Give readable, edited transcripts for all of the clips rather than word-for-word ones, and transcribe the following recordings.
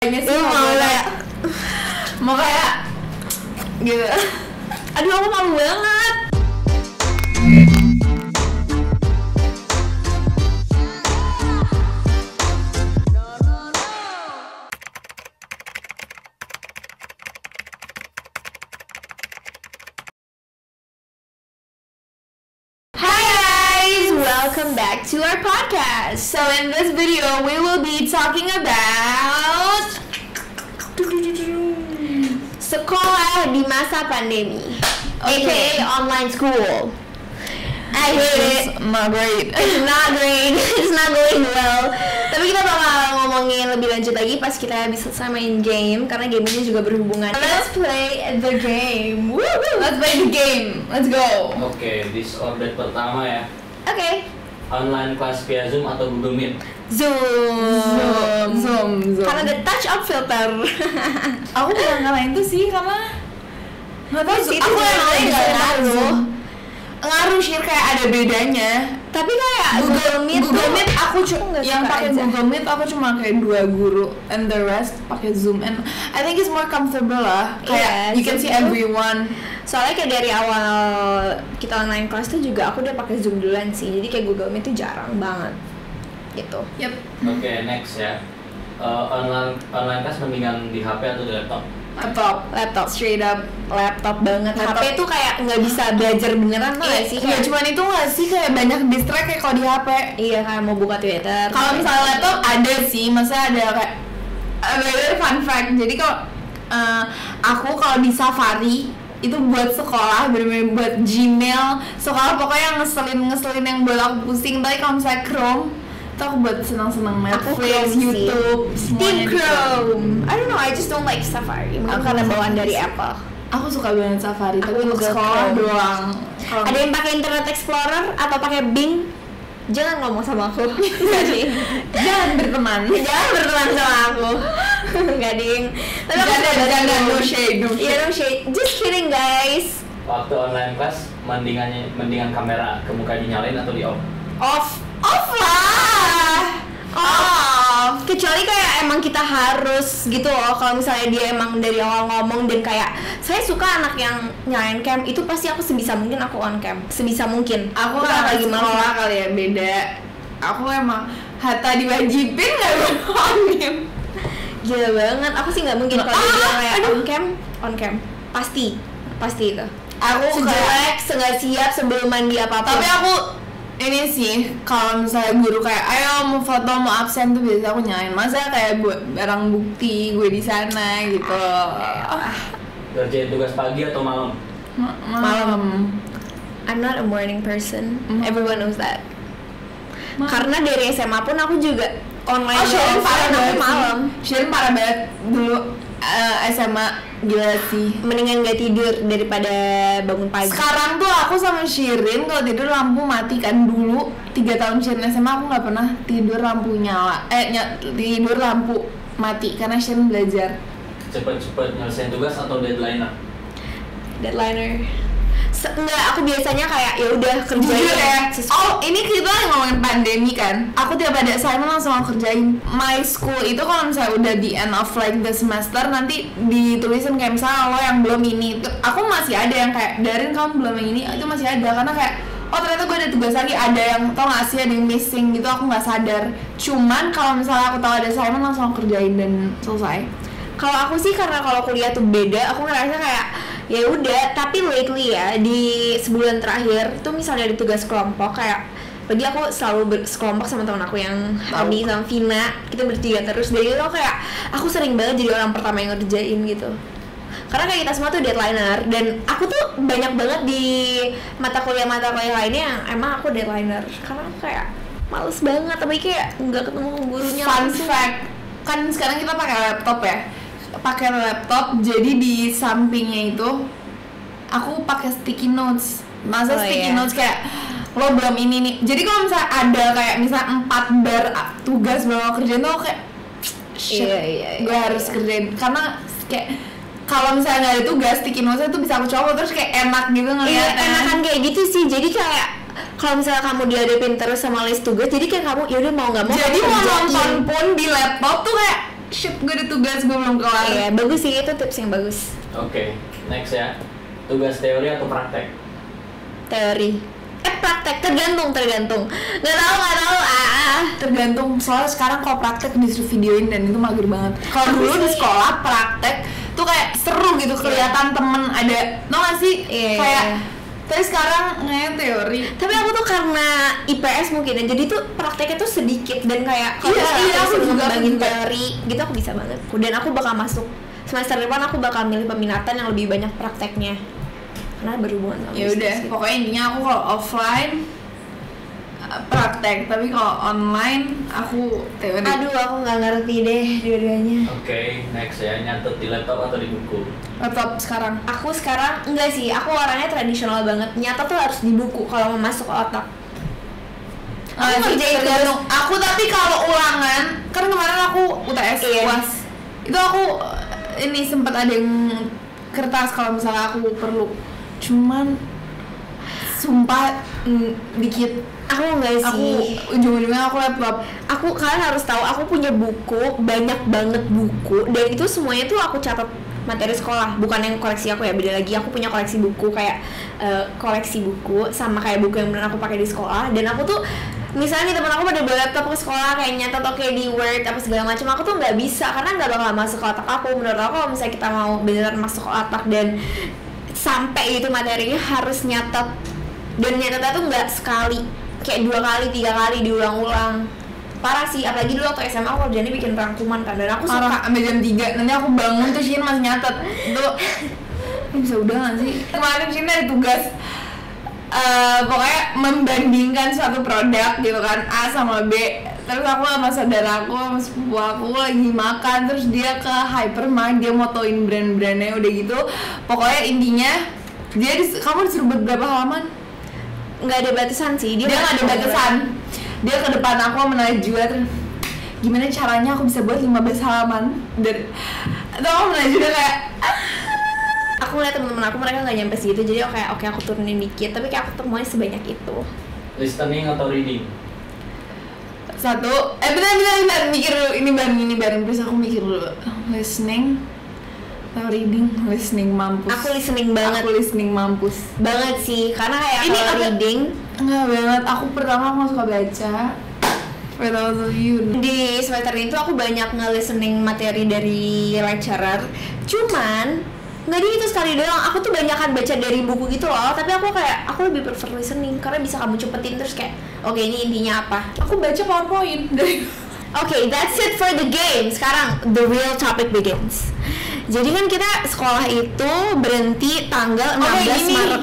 Ini sih mau kayak gitu. Aduh, aku malu banget. Welcome back to our podcast. So in this video, we will be talking about sekolah di masa pandemi, aka online school. I hate it. Not great. It's not great. It's not going well. Tapi kita bakal ngomongin lebih lanjut lagi pas kita bisa selesai main game, karena game ini juga berhubungan. Let's play the game. Woo-hoo. Let's play the game. Let's go. Oke, disorder pertama ya. Oke. Online kelas via Zoom atau Google Meet? Zoom. Karena ada touch up filter. Aku bilang ngalahin itu sih karena nggak tahu sih. Aku yang nggak ngaruh sih, kayak ada bedanya. Tapi kayak Google Meet aku cuma yang pakai Google Meet aku cuma kayak 2 guru and the rest pakai Zoom, and I think it's more comfortable lah. Kayak you can see everyone. Soalnya kayak dari awal kita online kelas tuh juga aku udah pakai Zoom duluan sih. Jadi kayak Google Meet tuh jarang banget. Gitu. Yep. Oke, next ya. Online kelas mendingan di HP atau di laptop? Laptop, straight up laptop banget. HP tuh kayak nggak bisa belajar beneran tuh nggak sih? Iya, cuman itu nggak sih, kayak banyak distract kayak kalau di HP. Iya, kayak mau buka Twitter. Kalau misalnya laptop ada sih, maksudnya ada kayak fun fact. Jadi kalau aku kalau di Safari itu buat sekolah, bener-bener buat Gmail, sekolah pokoknya ngeselin yang buat aku pusing. Tapi kalau misalnya Chrome, itu aku buat senang-senang Netflix, YouTube, Steam Chrome. I don't know, I just don't like Safari. Mungkin karena bawaan dari Apple. Aku suka banget Safari, tapi untuk juga sekolah Chrome doang. Ada yang pakai Internet Explorer atau pakai Bing? Jangan ngomong sama aku. Jangan berteman sama aku. Enggak, ding. Tapi aku jangan, no shade. Iya, no shade. Just kidding, guys. Waktu online kelas mendingan kamera ke muka dinyalain atau di off? Off lah. Off. Kecuali kayak emang kita harus gitu loh. Kalau misalnya dia emang dari awal ngomong dan kayak saya suka anak yang nyalain cam, itu pasti aku sebisa mungkin aku on cam. Sebisa mungkin. Aku kan lagi sekolah kali ya, beda. Aku emang hatta diwajibin nggak on cam. Gila banget. Aku sih nggak mungkin kalau dia bilang kayak on cam. Pasti itu. Aku sejelek, nggak siap sebelum mandi apa-apa. Tapi aku ini sih, kalau misalnya guru kayak ayo mau foto, mau absen tuh biasa aku nyalain. Masa kayak buat barang bukti gue di sana gitu. Kerjain tugas pagi atau malam? Malam. I'm not a morning person. Everyone knows that. Karena dari SMA pun aku juga online. Sharon parah banget malam. Sharon parah banget dulu SMA, gila sih. Mendingan gak tidur daripada bangun pagi. Sekarang tuh aku sama Shirin kalau tidur lampu mati kan. Dulu 3 tahun Shirin SMA aku nggak pernah tidur lampu nyala. Tidur lampu mati karena Shirin belajar. Cepet-cepet nyelesain tugas atau deadliner? Deadliner. Enggak, aku biasanya kayak ya udah kerjain ya. Oh, ini kita ngomongin pandemi kan. Aku tiap ada assignment langsung aku kerjain. My school itu kalau misalnya udah di end of like the semester, nanti ditulisin kayak misalnya lo yang belum ini. Aku masih ada yang kayak Darin kamu belum yang ini, itu masih ada karena kayak oh ternyata gue ada tugas lagi, ada yang tau gak sih ada yang missing gitu, aku nggak sadar. Cuman kalau misalnya aku tahu ada assignment langsung aku kerjain dan selesai. Kalau aku sih karena kalau kuliah tuh beda, aku ngerasa kayak ya udah. Tapi lately ya di sebulan terakhir tuh misalnya ada tugas kelompok kayak lagi aku selalu sekelompok sama teman aku yang Adi sama Vina, kita bertiga terus. Dari itu kayak aku sering banget jadi orang pertama yang ngerjain gitu. Karena kayak kita semua tuh deadliner dan aku tuh banyak banget di mata kuliah lainnya yang emang aku deadliner. Karena aku kayak males banget, tapi kayak nggak ketemu gurunya langsung. Fun fact, kan sekarang kita pakai laptop ya. Pakai laptop, jadi di sampingnya itu aku pakai sticky notes. Sticky notes kayak lo belum ini nih. Jadi kalau misalnya ada kayak misalnya 4 bar tugas belum kerjain tuh kayak shit, gue harus kerjain. Karena kayak kalau misalnya nggak ada tugas, sticky notes itu bisa aku copot terus kayak enak gitu ngeliatnya. Iya, enakan kayak gitu sih. Jadi kayak kalau misalnya kamu dihadapin terus sama list tugas, jadi kayak kamu yaudah mau nggak mau. Jadi mau nonton pun di laptop tuh kayak shit gue ada tugas, gue belum kelar. Iya, bagus sih, itu tips yang bagus. Oke, next ya. Tugas teori atau praktek? Teori. Praktek tergantung. Nggak tahu. Tergantung, soalnya sekarang kalau praktek disuruh videoin dan itu mager banget. Kalau dulu di sekolah praktek tuh kayak seru gitu, kelihatan temen ada, tau gak sih? Kayak tapi sekarang ngeliat teori. Tapi aku tuh karena IPS mungkin ya, jadi tuh prakteknya tuh sedikit dan kayak kalau aku juga ngembangin teori gitu aku bisa banget. Dan aku bakal masuk semester depan, aku bakal milih peminatan yang lebih banyak prakteknya karena berhubungan sama ya udah sih. Pokoknya intinya aku kalau offline praktek, tapi kalau online aku teori. Aduh, aku nggak ngerti deh dua-duanya. Oke, next ya. Nyatet di laptop atau di buku? Laptop sekarang. Aku sekarang enggak sih, aku orangnya tradisional banget. Nyata tuh harus di buku kalau mau masuk ke otak. Aku ngerjain tergantung. Aku tapi kalau ulangan, kan kemarin aku UTS UAS. Itu aku ini sempat ada yang kertas kalau misalnya aku perlu. Cuman sumpah dikit. Aku enggak sih. Aku ujung-ujungnya aku laptop. Kalian harus tahu aku punya buku, banyak banget buku, dan itu semuanya tuh aku catat materi sekolah, bukan yang koleksi aku ya, beda lagi. Aku punya koleksi buku kayak koleksi buku sama kayak buku yang benar aku pakai di sekolah. Dan aku tuh misalnya nih teman aku pada bawa laptop ke sekolah kayak nyatet oke di Word apa segala macam, aku tuh nggak bisa karena nggak bakal masuk ke otak aku. Menurut aku kalau misalnya kita mau beneran masuk ke otak dan sampai itu materinya harus nyatet, dan nyatetnya tuh nggak sekali, kayak 2 kali 3 kali diulang-ulang. Parah sih, apalagi dulu waktu SMA aku kerjanya bikin rangkuman kan, dan aku suka sampai jam 3, nanti aku bangun tuh Shin masih nyatet. Itu ini bisa udah gak sih? Kemarin Shin ada tugas pokoknya membandingkan suatu produk gitu kan, A sama B. Terus aku sama saudara aku, sama sepupu aku lagi makan, terus dia ke hypermart, dia motoin brand-brandnya udah gitu. Pokoknya intinya kamu disuruh buat berapa halaman? nggak ada batasan sih, dia nggak ada batasan. Dia ke depan aku sama Najwa, terus gimana caranya aku bisa buat 15 halaman dan tau Najwa kayak aku lihat teman-teman aku mereka nggak nyampe segitu, jadi oke aku turunin dikit, tapi kayak aku tuh maunya sebanyak itu. Listening atau reading? Satu, bentar, mikir dulu, ini bareng terus aku mikir dulu. Listening atau reading? Listening mampus. Aku listening banget. Aku listening mampus banget sih, karena kayak ini kalau reading enggak banget. Aku pertama aku suka baca. Di semester itu aku banyak nge-listening materi dari lecturer. Cuman nggak di itu sekali doang, aku tuh banyakan baca dari buku gitu loh. Tapi aku lebih prefer listening karena bisa kamu cepetin terus kayak oke, ini intinya apa. Aku baca PowerPoint dari Oke, that's it for the game. Sekarang the real topic begins. Jadi kan kita sekolah itu berhenti tanggal 16 Maret.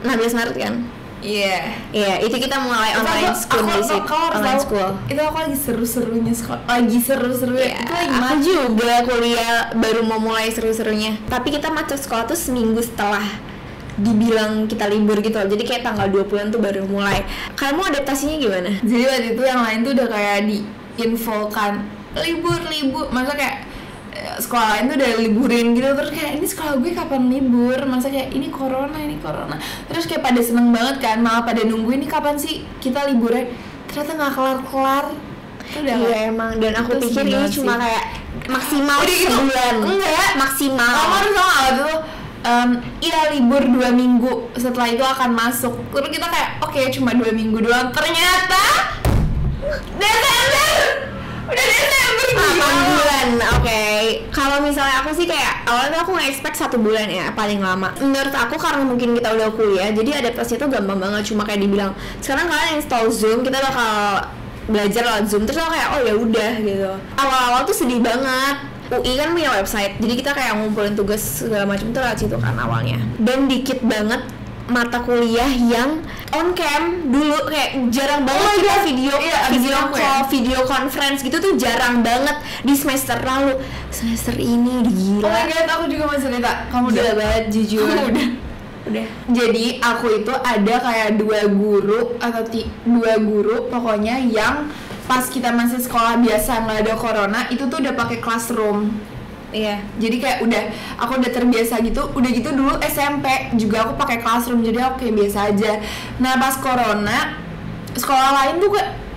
16 Maret kan? Iya. Iya, itu kita mulai online school di situ. Online school. Itu aku lagi seru-serunya sekolah. Lagi seru-serunya. Itu lagi aku juga kuliah baru mau mulai seru-serunya. Tapi kita masuk sekolah tuh seminggu setelah dibilang kita libur gitu. Jadi kayak tanggal 20-an tuh baru mulai. Kamu adaptasinya gimana? Jadi waktu itu yang lain tuh udah kayak diinfokan libur. Masa kayak sekolah lain tuh udah liburin gitu, terus kayak ini sekolah gue kapan libur, masa kayak ini corona, terus kayak pada seneng banget kan, malah pada nunggu ini kapan sih kita liburnya, ternyata nggak kelar. Iya emang, dan aku pikir ini cuma kayak maksimal gitu. sebulan. Enggak, maksimal. Kamu harus tahu nggak tuh? Iya libur 2 minggu, setelah itu akan masuk. Terus kita kayak oke, cuma 2 minggu doang. Ternyata udah Desember 8 bulan, oke. Kalau misalnya aku sih kayak awalnya aku nge-expect 1 bulan ya paling lama. Menurut aku karena mungkin kita udah kuliah, jadi adaptasi itu gampang banget. Cuma kayak dibilang sekarang kalian install Zoom, kita bakal belajar lewat Zoom. Terus aku kayak oh ya udah gitu. Awal-awal tuh sedih banget. UI kan punya website, jadi kita kayak ngumpulin tugas segala macam tuh lewat situ kan awalnya. Dan dikit banget mata kuliah yang on cam dulu, kayak jarang banget kita video call, video conference gitu tuh jarang banget di semester lalu. Semester ini gila. Oh my god, aku juga mau cerita. Kamu gila udah banget jujur. Udah. Jadi aku itu ada kayak 2 guru atau 2 guru pokoknya yang pas kita masih sekolah biasa nggak ada corona itu tuh udah pakai classroom. Iya, jadi kayak aku udah terbiasa gitu. Udah gitu dulu SMP juga aku pakai classroom, jadi oke biasa aja. Nah pas corona sekolah lain tuh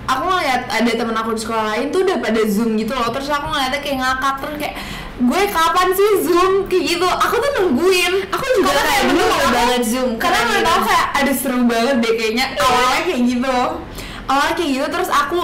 aku ngeliat ada temen aku di sekolah lain tuh udah pada Zoom gitu loh, terus aku ngeliatnya kayak ngakak, terus kayak gue kapan sih Zoom kayak gitu, aku tuh nungguin. Aku juga kayak dulu mau banget Zoom karena menurut aku kayak ada seru banget deh kayaknya. Awalnya kayak gitu, terus aku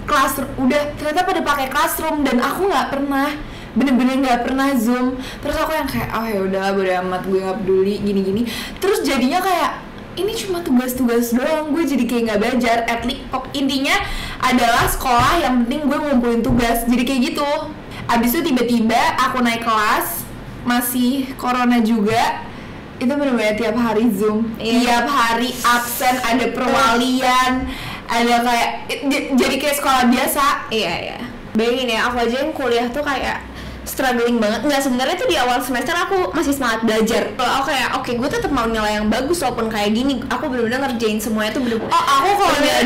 kelas udah ternyata pada pakai Classroom dan aku nggak pernah, bener-bener nggak pernah Zoom. Terus aku yang kayak ya udah bodo amat, gue nggak peduli gini-gini. Terus jadinya kayak ini cuma tugas-tugas doang, gue jadi kayak nggak belajar. At least intinya adalah sekolah yang penting gue ngumpulin tugas, jadi kayak gitu. Abis itu tiba-tiba aku naik kelas, masih corona juga, itu bener-bener tiap hari Zoom, tiap hari absen, ada perwalian, ada kayak jadi kayak sekolah biasa. Iya. Bayangin ya, aku aja yang kuliah tuh kayak struggling banget. Nggak, sebenarnya tuh di awal semester aku masih semangat belajar. Kalau aku kayak oke, gue tetap mau nilai yang bagus walaupun kayak gini. Aku benar-benar ngerjain semuanya tuh bener-bener. Aku kalau nilai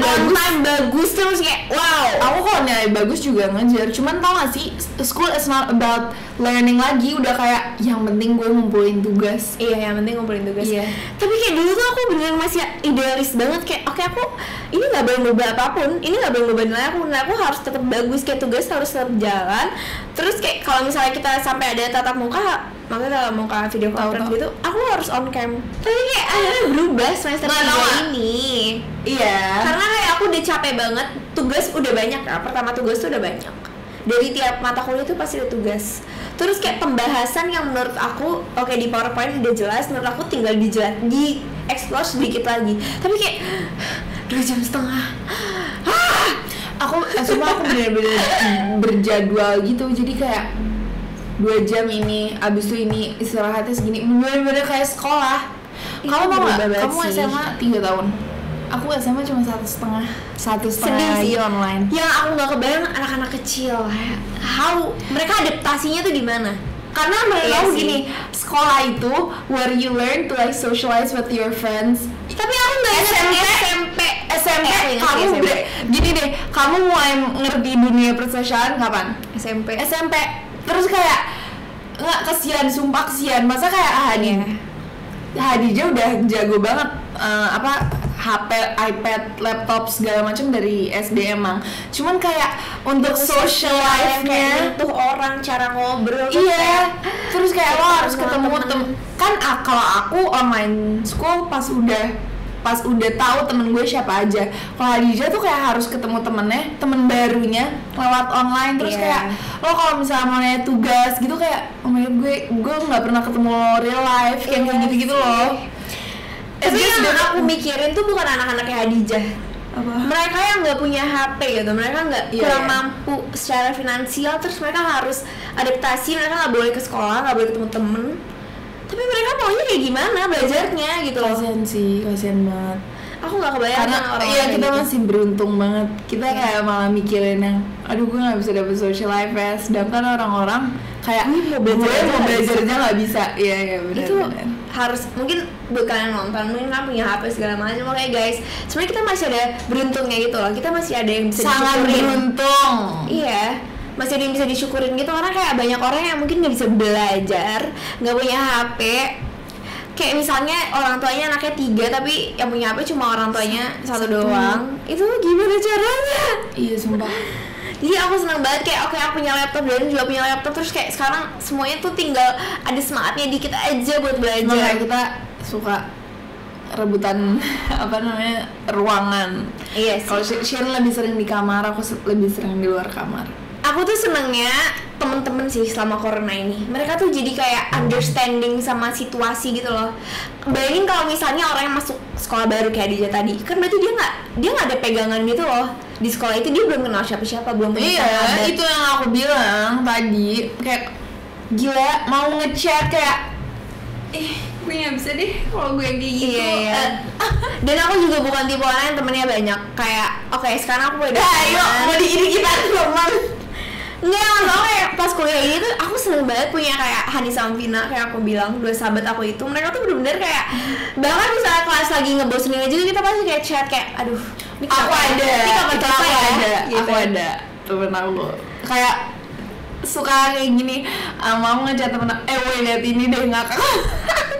bagus terus kayak wow. Aku kalau nilai bagus juga ngejar. Cuman tau gak sih, school is not about learning lagi. Udah kayak yang penting gue ngumpulin tugas. Iya, yang penting ngumpulin tugas. Iya. Tapi kayak dulu tuh aku beneran masih idealis banget, kayak oke, aku ini nggak boleh ngubah apapun, ini nggak boleh ngubah nilai aku harus tetap bagus, kayak tugas harus tetap jalan. Terus kayak kalau misalnya kita sampai ada tatap muka, makanya tatap muka video conference gitu, aku harus on cam. Tapi kayak akhirnya berubah semester 3 ini. Iya. Karena kayak aku udah capek banget, tugas udah banyak kan. Pertama tugas tuh udah banyak. Dari tiap mata kuliah tuh pasti ada tugas. Terus kayak pembahasan yang menurut aku oke di PowerPoint udah jelas, menurut aku tinggal di explore sedikit lagi. Tapi kayak 2 jam setengah. Aku bener-bener berjadwal gitu, jadi kayak 2 jam ini, abis itu ini istirahatnya segini, bener-bener kayak sekolah. Kamu mau nggak? Kamu SMA 3 tahun, aku SMA cuma 1,5 lagi online. Yang aku nggak kebayang anak-anak kecil, how mereka adaptasinya tuh gimana? Karena menurut aku gini, sekolah itu where you learn to like socialize with your friends. Tapi aku nggak SMP kamu gini deh, kamu mulai ngerti dunia persosialan kapan? SMP. Terus kayak nggak, sumpah kesian. Masa kayak Hadijah udah jago banget HP, iPad, laptop segala macam dari SD emang. Cuman kayak untuk social life-nya tuh orang, cara ngobrol. Iya. Terus kayak lo harus ketemu kan kalau aku online school pas udah tahu temen gue siapa aja. Kalau Hadijah tuh kayak harus ketemu temen barunya lewat online. Terus kayak lo kalau misalnya mau nanya tugas gitu kayak oh my god, gue nggak pernah ketemu lo real life kayak gitu loh. Tapi yang aku mikirin tuh bukan anak-anaknya Hadijah. Mereka yang nggak punya HP gitu, mereka nggak kurang mampu secara finansial, terus mereka harus adaptasi, mereka nggak boleh ke sekolah, nggak boleh ketemu temen. Tapi mereka maunya kayak gimana belajarnya gitu loh. Kasian banget. Aku nggak kebayang. Karena kita gitu. masih beruntung banget. Kita kayak malah mikirin yang aduh gue nggak bisa dapet social life ya. Sedangkan orang-orang kayak mau belajar aja nggak bisa. Iya benar. Itu harus mungkin buat kalian nonton, mungkin kan punya HP segala macam. Oke guys, sebenarnya kita masih ada beruntungnya gitu loh. Kita masih ada yang bisa sangat beruntung. Iya. Masih ada yang bisa disyukurin gitu, karena kayak banyak orang yang mungkin nggak bisa belajar, nggak punya HP. Kayak misalnya orang tuanya anaknya 3 tapi yang punya HP cuma orang tuanya 1 doang. Itu gimana caranya? Iya sumpah. Jadi aku senang banget kayak oke, aku punya laptop dan juga punya laptop, terus kayak sekarang semuanya tuh tinggal ada semangatnya dikit aja buat belajar. Makanya kita suka rebutan ruangan. Iya sih. Kalau Shin lebih sering di kamar, aku lebih sering di luar kamar. Aku tuh senengnya temen-temen sih selama corona ini, mereka tuh jadi kayak understanding sama situasi gitu loh. Bayangin kalau misalnya orang yang masuk sekolah baru kayak Hadijah tadi, kan berarti dia nggak ada pegangan gitu loh di sekolah itu, dia belum kenal siapa-siapa, belum punya sahabat. Itu yang aku bilang tadi, kayak gila mau ngechat kayak gue nggak bisa deh kalau gue kayak gitu. Iya. Dan aku juga bukan tipe orang yang temennya banyak. Kayak oke, sekarang aku udah ayo mau kita teman. Enggak, maksudnya kayak pas kuliah ini tuh aku seneng banget punya kayak Hani sama Vina, kayak aku bilang 2 sahabat aku itu. Mereka tuh bener-bener kayak bahkan misalnya kelas lagi ngebosenin aja kita pasti kayak chat kayak aduh ini aku ada temen aku kayak suka kayak gini, mau ngechat temen woi lihat ini deh ngakak.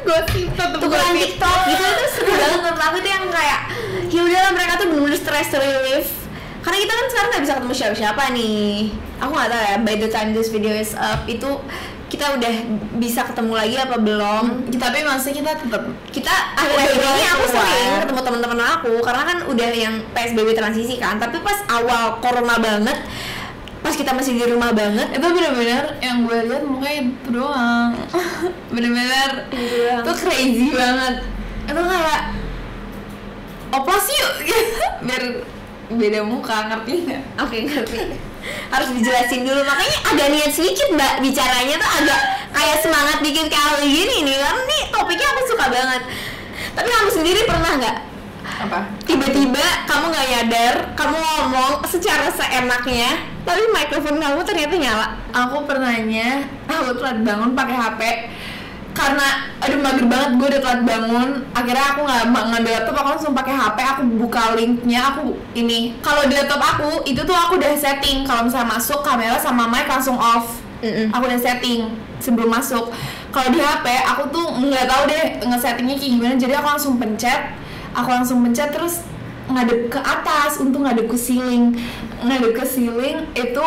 Gosip tukeran TikTok gitu, itu seru banget menurut aku. Itu yang kayak ya udahlah, mereka tuh bener-bener stress relief. Karena kita kan sekarang nggak bisa ketemu siapa-siapa nih. Aku nggak tahu ya, by the time this video is up itu kita udah bisa ketemu lagi apa belum. Tapi maksudnya Kita akhir-akhir ini aku sering ketemu teman-teman aku karena kan udah yang PSBB transisi kan. Tapi pas awal corona banget, pas kita masih di rumah banget, itu bener-bener yang gue lihat mukanya itu doang. Bener-bener itu crazy banget. Itu kayak oplas yuk biar beda muka, ngerti nggak? Oke, ngerti. Harus dijelasin dulu, makanya agak niat sedikit mbak bicaranya tuh agak kayak semangat bikin kayak gini nih, karena nih topiknya aku suka banget. Tapi kamu sendiri pernah nggak Apa? tiba-tiba kamu nggak nyadar, kamu ngomong secara seenaknya tapi mikrofon kamu ternyata nyala? Aku pernahnya aku telat bangun pakai HP karena aduh mager banget, gue udah telat bangun. Akhirnya aku nggak ngambil laptop, aku langsung pakai HP. Aku buka linknya, aku ini kalau di laptop aku itu tuh aku udah setting kalau misalnya masuk kamera sama mic langsung off. Aku udah setting sebelum masuk. Kalau di HP aku tuh nggak tahu deh ngesettingnya kayak gimana, jadi aku langsung pencet terus ngadep ke atas, untung ngadep ke ceiling itu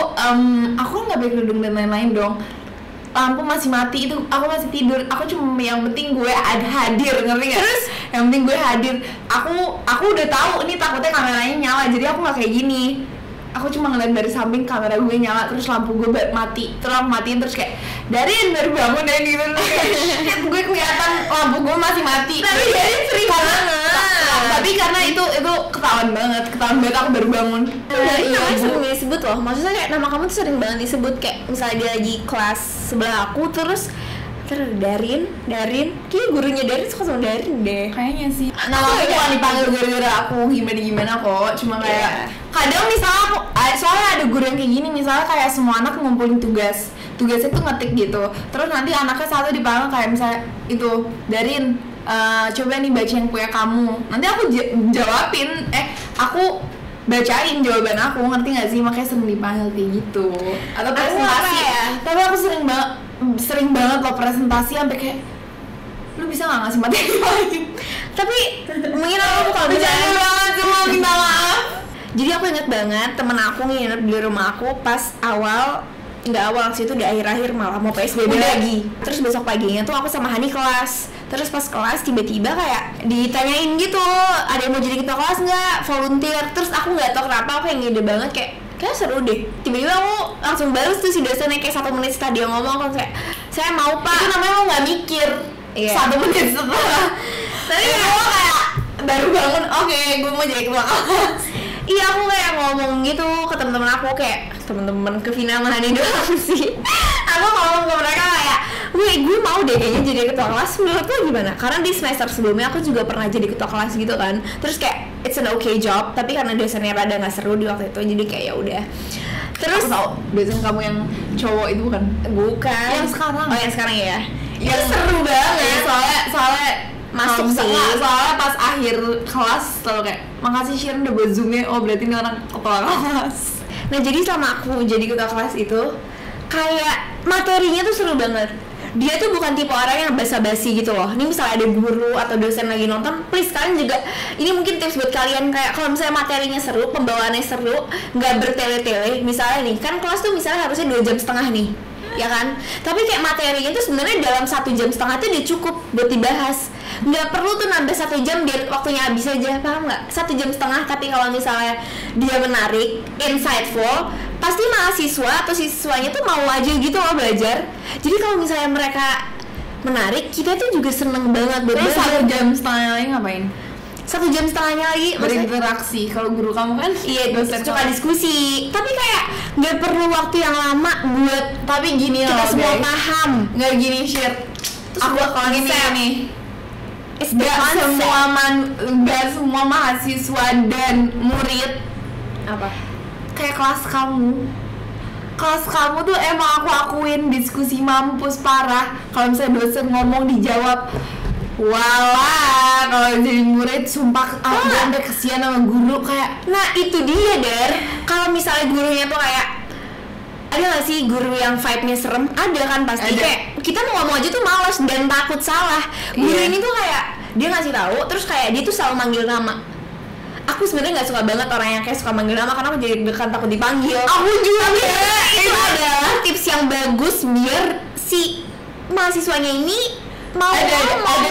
aku nggak pakai kerudung dan lain-lain dong. Lampu masih mati, itu aku masih tidur. Aku cuma yang penting gue hadir, ngerti nggak? Terus yang penting gue hadir. Aku udah tahu ini takutnya kameranya nyala, jadi aku nggak kayak gini. Aku cuma ngeliat dari samping kamera gue nyala, terus lampu gue mati, terus aku matiin, terus kayak Darin baru bangun dan gitu. Kayak gue kelihatan lampu gue masih mati. Tapi Darin sering banget. Tapi karena itu ketahuan banget aku baru bangun. Darin namanya sering disebut loh, maksudnya kayak nama kamu tuh sering banget disebut. Kayak misalnya dia lagi kelas sebelah aku, terus Darin, kayaknya gurunya Darin suka sama Darin deh. Kayaknya sih. Nama aku bukan dipanggil gara-gara aku gimana kok, cuma kayak kadang misalnya aku, soalnya ada guru yang kayak gini, misalnya kayak semua anak ngumpulin tugasnya tuh ngetik gitu, terus nanti anaknya satu dipanggil kayak misalnya itu Darin, coba nih baca yang punya kamu. Nanti aku jawabin, aku bacain jawaban aku, ngerti nggak sih? Makanya sering dipanggil kayak gitu. Atau presentasi ya? Tapi aku sering banget loh presentasi sampai kayak lu bisa nggak ngasih materi lain? Tapi mungkin aku kalau bisa banget, cuma minta maaf. Jadi aku inget banget temen aku nginep di rumah aku pas nggak awal sih, itu di akhir-akhir malah mau PSBB lagi. Terus besok paginya tuh aku sama Hani kelas. Terus pas kelas tiba-tiba kayak ditanyain gitu, ada yang mau jadi ketua kelas nggak, volunteer. Terus aku nggak tahu kenapa aku yang ngide banget kayak seru deh. Tiba-tiba aku langsung balas tuh si dosennya kayak 1 menit setelah dia ngomong, aku kayak saya mau pak. Itu namanya lo nggak mikir. 1 menit setelah. Tapi gue kayak baru bangun, oke, gue mau jadi ketua kelas. Iya, aku kayak ngomong gitu ke teman-teman aku, kayak teman-teman ke Vina sama Hani doang sih. Aku ngomong ke mereka kayak, gue mau deh kayaknya jadi ketua kelas. Menurut lo gimana? Karena di semester sebelumnya aku juga pernah jadi ketua kelas gitu kan. Terus kayak it's an okay job, tapi karena dosennya rada nggak seru di waktu itu, jadi kayak ya udah. Terus aku tahu dosen kamu yang cowok itu bukan? Bukan. Yang sekarang. Oh, yang sekarang ya. Yang seru banget. Soalnya masuk sih. Soalnya pas akhir kelas selalu kayak makasih Sharon udah buat zoomnya. Oh berarti ini orang kepala kelas. Nah jadi selama aku jadi ketua kelas itu kayak materinya tuh seru banget. Dia tuh bukan tipe orang yang basa-basi gitu loh. Ini misalnya ada guru atau dosen lagi nonton, please kalian juga, ini mungkin tips buat kalian, kayak kalau misalnya materinya seru, pembawaannya seru, nggak bertele-tele. Misalnya nih kan kelas tuh misalnya harusnya 2,5 jam nih, ya kan? Tapi kayak materinya tuh sebenarnya dalam 1,5 jam tuh udah cukup buat dibahas. Nggak perlu tuh nambah 1 jam biar waktunya habis aja, paham nggak? 1,5 jam, tapi kalau misalnya dia menarik, insightful, pasti mahasiswa atau siswanya tuh mau aja gitu loh belajar. Jadi kalau misalnya mereka menarik, kita tuh juga seneng banget buat belajar. 1,5 jam lagi ngapain? 1,5 jam lagi berinteraksi. Kalau guru kamu kan iya suka diskusi, tapi kayak nggak perlu waktu yang lama buat, tapi gini kita loh, semua guys, paham nggak gini share. Aku gini nih, nggak semua mahasiswa dan murid apa kayak kelas kamu tuh emang aku akuin diskusi mampus parah. Kalau misalnya dosen ngomong dijawab, walah. Kalau jadi murid sumpah aku sampai kesian sama guru kayak. Nah itu dia kalau misalnya gurunya tuh kayak, ada gak sih guru yang vibe-nya serem? Ada kan pasti. Ada. Kayak kita mau ngomong aja tuh malas dan takut salah. Guru ini tuh kayak dia ngasih tahu, terus kayak dia tuh selalu manggil nama. Aku aku sebenarnya nggak suka banget orang yang kayak suka manggil nama karena aku jadi dekan takut dipanggil. Aku juga. Itu adalah tips yang bagus biar si mahasiswanya ini mau ada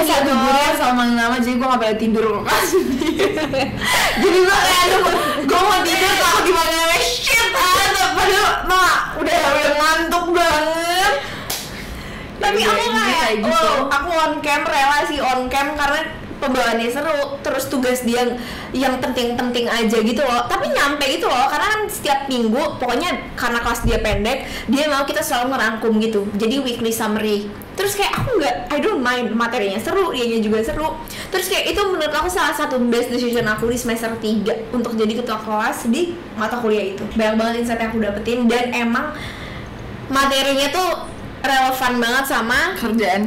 satu guru yang sama nama, jadi gue gak boleh tidur ke kelas. Jadi gue kayak gue mau tidur takut dipanggil nama shit padahal udah ngantuk banget. Tapi aku kayak gitu. Aku on cam, rela sih on cam karena pembawaannya seru, terus tugas dia yang penting-penting aja gitu loh, tapi nyampe gitu loh, karena kan setiap minggu pokoknya karena kelas dia pendek, dia mau kita selalu ngerangkum gitu, jadi weekly summary. Terus kayak aku nggak, I don't mind, materinya seru, dianya juga seru. Terus kayak itu menurut aku salah satu best decision aku di semester 3 untuk jadi ketua kelas di mata kuliah itu. Banyak banget insight yang aku dapetin, dan emang materinya tuh relevan banget sama kerjaan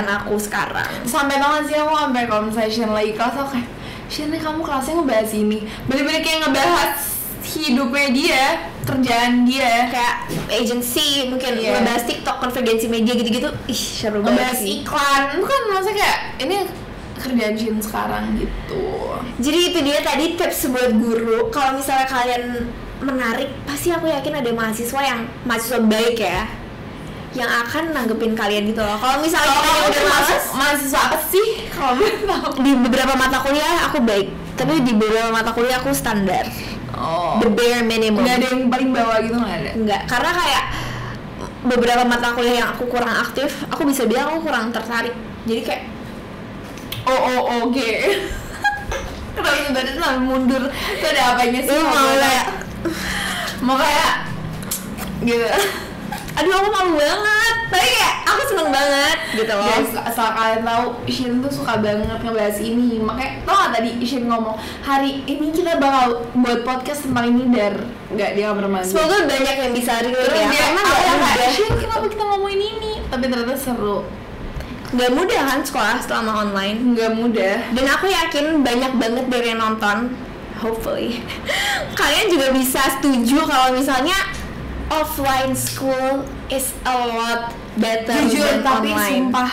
aku sekarang. Sampai tau gak sih aku sampai kalau misalnya Shin lagi kelas, aku kayak Shin nih kamu kelasnya ngebahas ini, bener-bener kayak ngebahas hidupnya dia, kerjaan dia, kayak agency mungkin, ngebahas TikTok, konvergensi media gitu-gitu. Ih, seru banget ngebahas sih. iklan, bukan maksudnya kayak ini kerjaan Shin sekarang gitu. Jadi itu dia tadi tips buat guru. Kalau misalnya kalian menarik, pasti aku yakin ada mahasiswa baik ya, yang akan nanggepin kalian gitu loh. Kalau misalnya kalian udah males, mahasiswa apa sih? Kalau di beberapa mata kuliah aku baik, tapi di beberapa mata kuliah aku standar. The bare minimum. Nggak ada yang paling bawah gitu, nggak ada? Nggak, karena kayak beberapa mata kuliah yang aku kurang aktif, aku bisa bilang aku kurang tertarik. Jadi kayak oke. Kenapa sebenarnya selalu mundur? Itu ada apanya sih? Mau kayak gitu. Aduh, aku malu banget, tapi kayak aku seneng banget gitu loh. Guys, asal kalian tahu, Shin tuh suka banget ngebahas ini. Makanya tau gak tadi Shin ngomong, hari ini kita bakal buat podcast tentang ini, dar nggak dia bermandi. Semoga banyak yang bisa relate ya, karena nggak mudah. Shin, kenapa kita ngomongin ini? Tapi ternyata seru. Nggak mudah kan sekolah selama online? Nggak mudah. Dan aku yakin banyak banget dari yang nonton, hopefully kalian juga bisa setuju kalau misalnya offline school is a lot better jujur, than tapi online. sumpah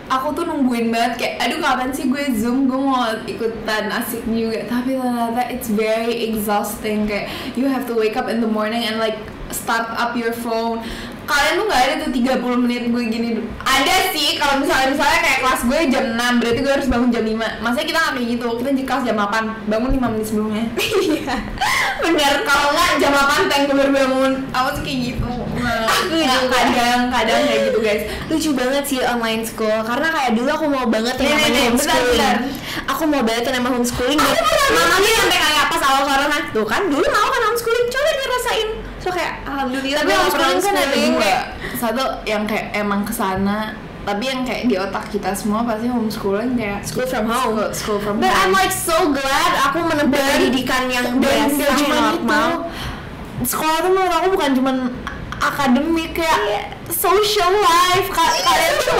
aku tuh nungguin banget kayak aduh kapan sih gue Zoom, gue mau ikutan, asik juga. Tapi ternyata it's very exhausting, kayak you have to wake up in the morning and like start up your phone. Kalian tuh nggak ada tuh 30 menit gue gini. Ada sih kalau misalnya kayak kelas gue jam 6, berarti gue harus bangun jam 5. Maksudnya kita nggak kayak gitu, kita di kelas jam 8, bangun 5 menit sebelumnya. Iya, bener. Kalau nggak jam 8 gue baru bangun. Aku sih kayak gitu. Aku juga kadang kayak gitu guys. Lucu banget sih online school, karena kayak dulu aku mau banget yang namanya homeschooling. Aku mau banget yang namanya homeschooling. Mamanya sampai kayak pas awal corona tuh kan, dulu mau kan homeschooling, coba ngerasain. So kayak alhamdulillah. Tapi homeschooling kan ada dua. Kayak Satu yang kayak emang kesana, tapi yang kayak di otak kita semua pasti homeschooling kayak school from home. School from But home. I'm like so glad aku menempuh pendidikan yang biasa, normal. Sekolah tuh menurut aku bukan cuman akademik, kayak social life. Kalian tuh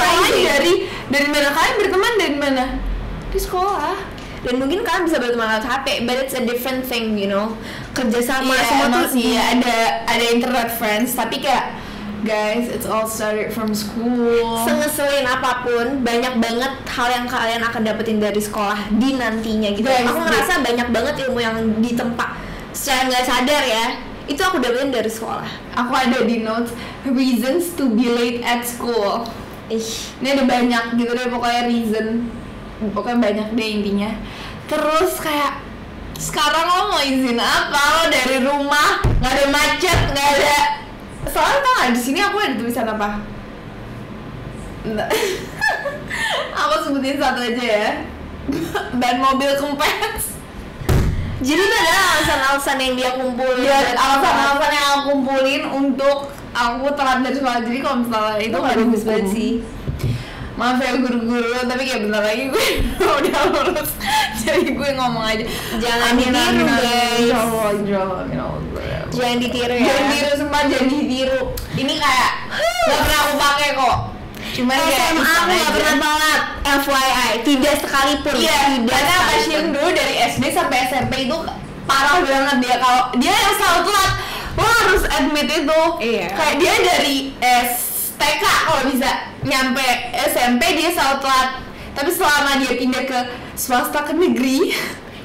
dari mana kalian berteman, dari mana? Di sekolah. Dan mungkin kalian bisa berteman lewat HP, but it's a different thing, you know. Kerjasama semua tuh sih ada internet friends, tapi kayak guys, it's all started from school. Sengeselin apapun, banyak banget hal yang kalian akan dapetin dari sekolah di nantinya gitu. Guys, aku ngerasa banyak banget ilmu yang ditempa secara nggak sadar ya, itu aku dapetin dari sekolah. Aku ada di notes reasons to be late at school. Ini ada banyak gitu deh, pokoknya reason, pokoknya banyak deh intinya. Terus kayak sekarang lo mau izin apa? Lo dari rumah nggak ada macet, nggak ada. Soalnya tau gak, di sini aku ada tulisan apa? Aku sebutin satu aja ya. Ban mobil kempes. Jadi itu adalah alasan-alasan yang dia kumpulin. Ya, alasan-alasan yang aku kumpulin untuk aku telat dari sekolah. Jadi kalau misalnya itu nggak bagus banget sih. Maaf ya guru-guru, tapi kayak bentar lagi gue udah lulus. Jadi gue ngomong aja, jangan ditiru guys. Jangan ditiru ya. Jangan ditiru, sumpah jangan ditiru. Ini kayak nggak pernah aku pakai kok. Cuman kayak SMA aku nggak pernah telat, FYI, tidak sekalipun. Iya, karena pasien dulu dari SD sampai SMP itu parah banget dia. Kalau dia yang selalu telat, lo harus admit itu. Iya. Kayak dia dari TK kalau bisa nyampe SMP dia selalu telat. Tapi selama dia pindah ke swasta ke negeri,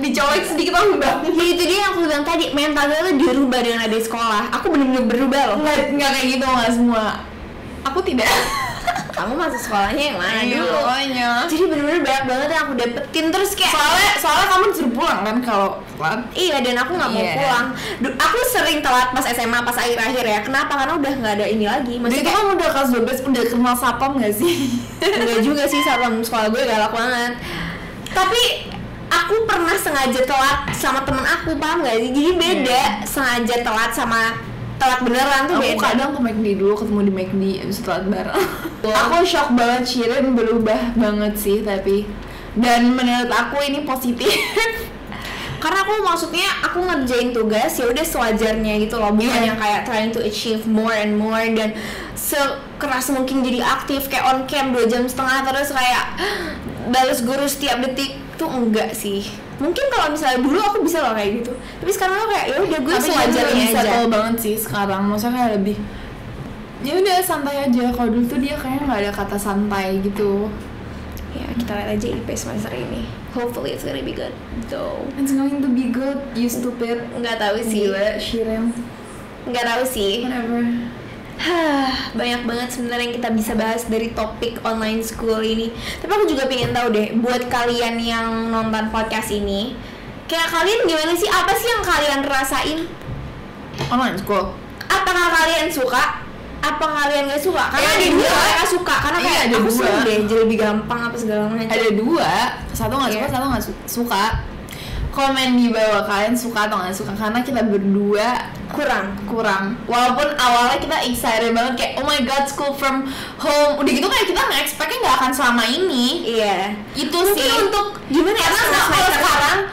dicolek sedikit lembab. Ya itu dia yang aku bilang tadi, mental gue tuh dirubah dengan ada sekolah. Aku bener-bener berubah loh. Nggak kayak gitu, nggak semua. Aku tidak. Kamu masuk sekolahnya yang mana dulu? Pokoknya. Jadi bener-bener banyak banget yang aku dapetin. Terus kayak Soalnya kamu disuruh pulang kan kalau telat. iya, dan aku nggak mau Iya. pulang. Aku sering telat pas SMA, pas akhir-akhir ya. Kenapa? Karena udah nggak ada ini lagi. Jadi Maksudnya kamu udah kelas 12 udah kenal sapam nggak sih? enggak juga sih, satpam sekolah gue galak banget. Tapi aku pernah sengaja telat sama temen aku, paham gak sih? Jadi beda sengaja telat sama telat beneran tuh Aku beda. kadang ke McD dulu, ketemu di McD abis itu telat bareng. Aku shock banget, Shirin berubah banget sih tapi. Dan menurut aku ini positif. Karena aku maksudnya aku ngerjain tugas ya udah sewajarnya gitu loh, bukan Iya. yang kayak trying to achieve more and more dan sekeras mungkin jadi aktif kayak on cam 2,5 jam terus kayak balas guru setiap detik tuh enggak sih. Mungkin kalau misalnya dulu aku bisa loh kayak gitu, tapi sekarang tuh kayak ya udah gue Tapi sewajarnya lebih aja. settle banget sih sekarang. Maksudnya kayak lebih ya udah santai aja. Kalau dulu tuh dia kayaknya nggak ada kata santai gitu. Ya kita lihat aja IP semester ini. Hopefully it's gonna be good. So It's going to be good, you stupid. nggak tahu sih. Gila, Shirin. Nggak tahu sih. Whatever. Banyak banget sebenarnya yang kita bisa bahas dari topik online school ini. Tapi aku juga pengen tahu deh, buat kalian yang nonton podcast ini, kayak kalian gimana sih? Apa sih yang kalian rasain? Online school. Apakah kalian suka? Apa kalian gak suka? Karena Iya, ada ada dua dua. orang yang suka. Karena Iya, kayak ada aku dua. seru deh, jadi lebih gampang apa segala macam. Ada dua, satu nggak suka, Iya. satu nggak suka. Komen di bawah kalian suka atau nggak suka, karena kita berdua kurang. Walaupun awalnya kita excited banget kayak oh my god school from home, udah gitu kayak kita nggak expect-nya nggak akan selama ini. Iya. Itu Mungkin sih untuk gimana ya? karena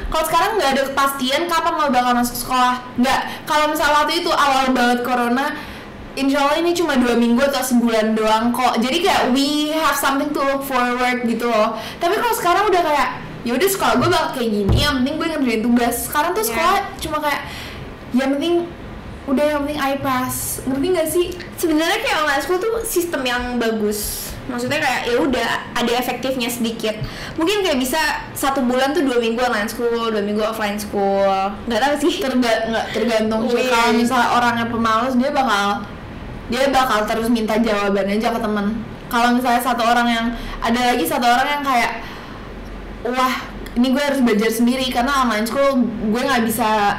kalau sekarang nggak ada kepastian kapan lo bakal masuk sekolah. Nggak, kalau misalnya waktu itu awal banget corona, insya Allah ini cuma 2 minggu atau sebulan doang kok. Jadi kayak we have something to look forward gitu loh. Tapi kalau sekarang udah kayak ya udah sekolah gue bakal kayak gini, yang penting gue ngerjain tugas. Sekarang tuh sekolah cuma kayak yang penting udah, yang penting I pass. Ngerti nggak sih? Sebenarnya kayak online school tuh sistem yang bagus. Maksudnya kayak ya udah ada efektifnya sedikit. Mungkin kayak bisa 1 bulan tuh 2 minggu online school, 2 minggu offline school. Nggak tahu sih. Nggak tergantung sih. Weird. Kalau misalnya orangnya pemalas, dia bakal terus minta jawaban aja ke temen. Kalau misalnya ada lagi satu orang yang kayak wah ini gue harus belajar sendiri karena online school gue nggak bisa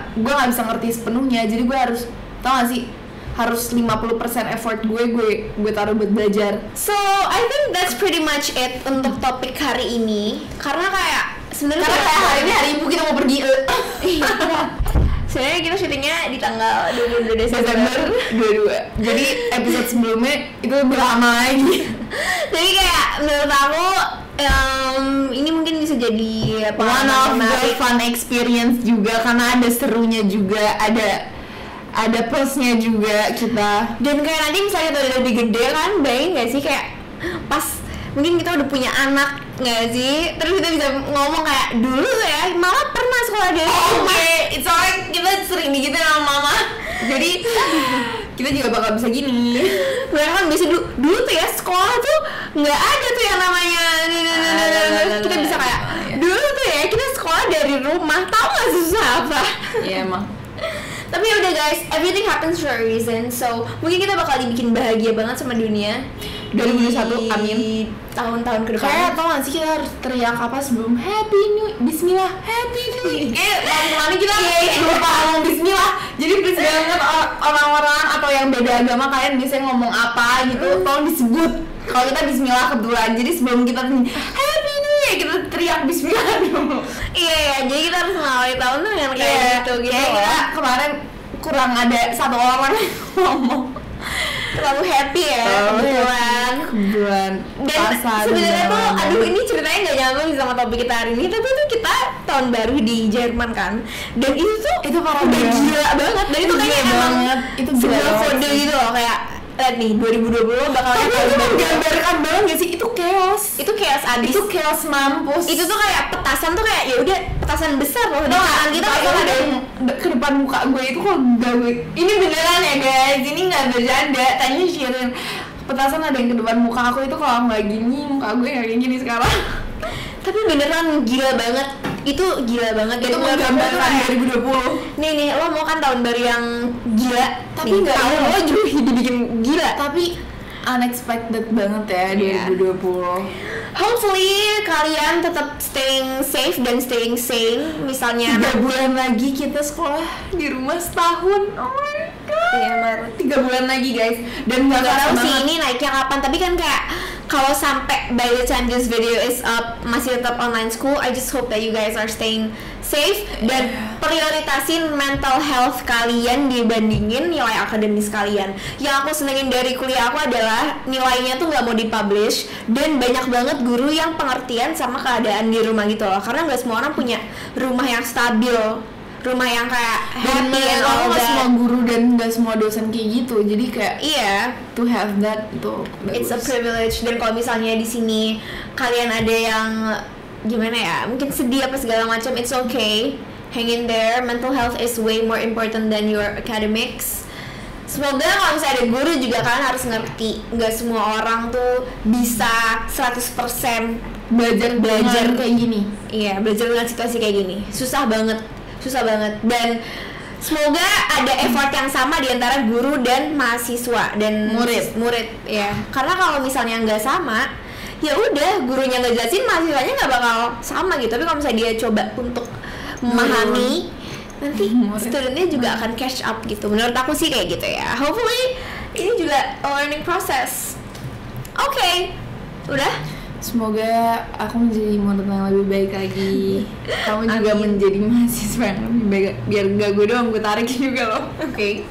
ngerti sepenuhnya, jadi gue harus, tau gak sih, harus 50% effort gue taruh buat belajar. So, I think that's pretty much it untuk topik hari ini. Karena kayak sebenarnya Karena kayak hari ini hari ibu kita mau pergi. Iya. Sebenarnya kita syutingnya di tanggal 22 Desember. Desember 22. Jadi episode sebelumnya itu berlama lagi. Jadi kayak menurut aku ini mungkin bisa jadi One of the fun experience juga, karena ada serunya juga, ada plusnya juga kita. Dan kayak nanti misalnya kita udah lebih gede kan, bayangin gak sih kayak pas mungkin kita udah punya anak nggak sih, terus kita bisa ngomong kayak dulu ya malah pernah sekolah dari It's alright, kita sering digitu sama mama. Jadi kita juga bakal bisa gini. gue kan biasa dulu tuh ya sekolah tuh nggak ada tuh yang namanya kita bisa kayak dulu tuh ya kita sekolah dari rumah, tahu nggak susah apa. Iya emang. Tapi udah guys, everything happens for a reason. So mungkin kita bakal dibikin bahagia banget sama dunia 2021, amin. di tahun-tahun ke depan. Kayak tau gak sih kita harus teriak apa sebelum Happy New Bismillah, Happy New lama-lama kita lupa ngomong Bismillah. Jadi please banget orang-orang atau yang beda agama kalian biasanya ngomong apa gitu, tolong disebut. Kalau kita Bismillah kebetulan, jadi sebelum kita Happy New Year kita teriak Bismillah dulu. Iya, jadi kita harus mengawali tahun tuh dengan kayak gitu Kayak loh. kita kemarin kurang ada satu orang yang ngomong. Terlalu happy ya kebetulan. Dan sebenarnya tuh, aduh ini ceritanya nggak nyambung sama topik kita hari ini, tapi tuh kita tahun baru di Jerman kan, dan itu parah udah banget. gila banget, dan itu kayaknya Gila emang banget. Itu gila sebuah banget kode sih. gitu loh, kayak lihat nih 2020 bakal Tapi tahun itu baru. menggambarkan banget gak sih? Itu chaos. Itu chaos abis. Itu chaos mampus. Itu tuh kayak petasan tuh kayak ya udah petasan besar loh di Tau tangan gak? kita Kalau kayak ada yang ke depan muka gue itu kok gak gue. Ini beneran ya guys, ini gak bercanda. Tanya Shirin, petasan ada yang ke depan muka aku itu kalau nggak gini, muka gue nggak kayak gini sekarang. tapi beneran gila banget. itu gila banget. Itu menurut aku tuh menggambarkan kayak, 2020. nih lo mau kan tahun baru yang gila, Tapi nih, nggak tahun gila. lo juga dibikin gila. Tapi unexpected banget ya Iya. 2020. Hopefully kalian tetap staying safe dan staying sane. Misalnya 3 bulan lagi kita sekolah di rumah setahun. Oh my god. Iya, Maret. 3 bulan lagi guys. Dan Gak gak tahu kerasa sih banget. ini naiknya kapan, tapi kan kayak kalau sampai by the time this video is up masih tetap online school, I just hope that you guys are staying safe dan prioritasin mental health kalian dibandingin nilai akademis kalian. Yang aku senengin dari kuliah aku adalah nilainya tuh nggak mau dipublish dan banyak banget guru yang pengertian sama keadaan di rumah gitu loh, karena nggak semua orang punya rumah yang stabil, rumah yang kayak Dan happy and menurut aku all gak semua that. guru dan gak semua dosen kayak gitu. Jadi kayak Iya, to have that tuh it's a bagus. privilege. Dan kalau misalnya di sini kalian ada yang gimana ya, mungkin sedih apa segala macam, it's okay, hang in there. Mental health is way more important than your academics. Semoga kalau misalnya ada guru juga kalian harus ngerti, nggak semua orang tuh bisa 100% belajar kayak gini. Iya, belajar dengan situasi kayak gini susah banget dan semoga ada effort yang sama di antara guru dan mahasiswa dan murid ya, karena kalau misalnya nggak sama ya udah, gurunya nggak jelasin, mahasiswanya nggak bakal sama gitu. Tapi kalau misalnya dia coba untuk memahami, nanti studentnya juga akan catch up gitu. Menurut aku sih kayak gitu ya. Hopefully ini juga a learning process. Oke, udah. Semoga aku menjadi murid yang lebih baik lagi. Kamu juga Amin. menjadi mahasiswa yang lebih baik. Biar gak gue doang, gue tarik juga loh. Oke.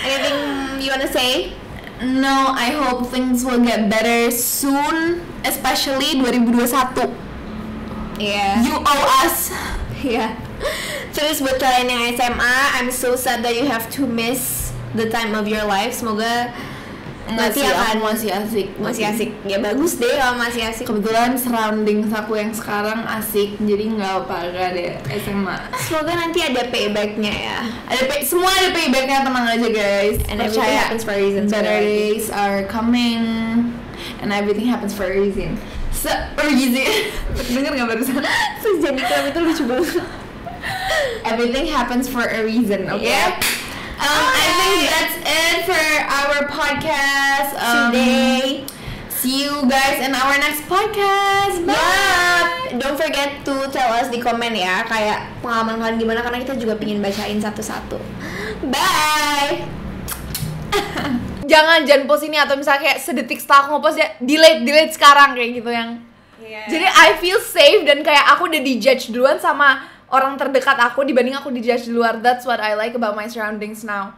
Anything you wanna say? No, I hope things will get better soon, especially 2021. Iya. You owe us. Iya. Terus buat kalian yang SMA, I'm so sad that you have to miss the time of your life. Semoga nanti Nanti akan aku masih asik. masih asik. Ya bagus deh kalau masih asik. Kebetulan surroundings aku yang sekarang asik, jadi nggak apa gak ada SMA. Semoga nanti ada paybacknya ya. Semua ada paybacknya, tenang aja guys. And everything happens for a reason. Better days are coming, and everything happens for a reason. Denger nggak barusan? Terus jadi film itu lucu banget. Everything happens for a reason. Okay. Yep. I think that's it for our podcast Today. See you guys in our next podcast. Bye. Yup. Don't forget to tell us di komen ya, kayak pengalaman kalian gimana, karena kita juga pingin bacain satu-satu. Bye. Jangan post ini, atau misalnya kayak sedetik setelah aku ngepost ya delete sekarang kayak gitu yang. Jadi I feel safe dan kayak aku udah dijudge duluan sama orang terdekat aku dibanding aku dijudge di luar. That's what I like about my surroundings now.